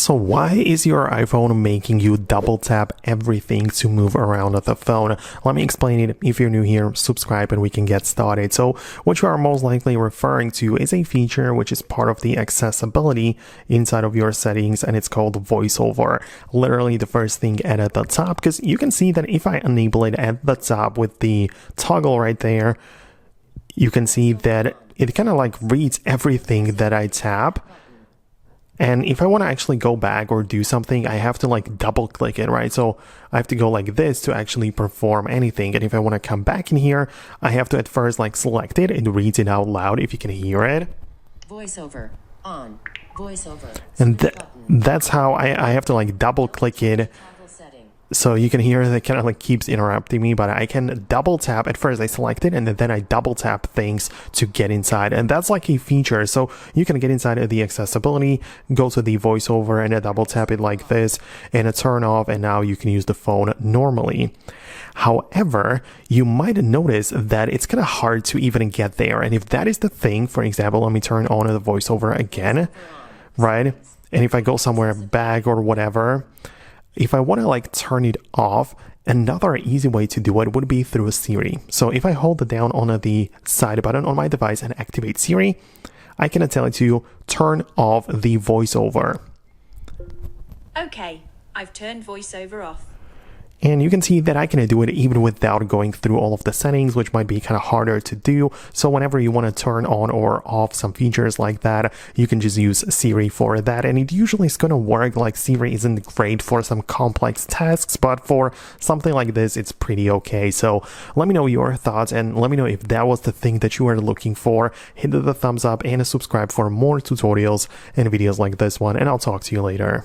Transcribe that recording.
So why is your iPhone making you double tap everything to move around the phone? Let me explain it. If you're new here, subscribe and we can get started. So what you are most likely referring to is a feature which is part of the accessibility inside of your settings, and it's called VoiceOver. Literally the first thing at the top, because you can see that if I enable it at the top with the toggle right there, you can see that it kind of like reads everything that I tap. And if I want to actually go back or do something, I have to like double click it, right? So I have to go like this to actually perform anything. And if I want to come back in here, I have to at first like select it. It reads it out loud if you can hear it. VoiceOver on. VoiceOver. And that's how I have to like double click it. So you can hear that kind of like keeps interrupting me, but I can double tap. At first I select it and then I double tap things to get inside. And that's like a feature. So you can get inside of the accessibility, go to the VoiceOver and double tap it like this and turn off. And now you can use the phone normally. However, you might notice that it's kind of hard to even get there. And if that is the thing, for example, let me turn on the VoiceOver again, right? And if I go somewhere back or whatever, if I want to like turn it off, another easy way to do it would be through Siri. So if I hold down on the side button on my device and activate Siri, I can tell it to turn off the VoiceOver. Okay, I've turned VoiceOver off. And you can see that I can do it even without going through all of the settings, which might be kind of harder to do. So whenever you want to turn on or off some features like that, you can just use Siri for that. And it usually is going to work. Like Siri isn't great for some complex tasks, but for something like this, it's pretty okay. So let me know your thoughts and let me know if that was the thing that you were looking for. Hit the thumbs up and subscribe for more tutorials and videos like this one. And I'll talk to you later.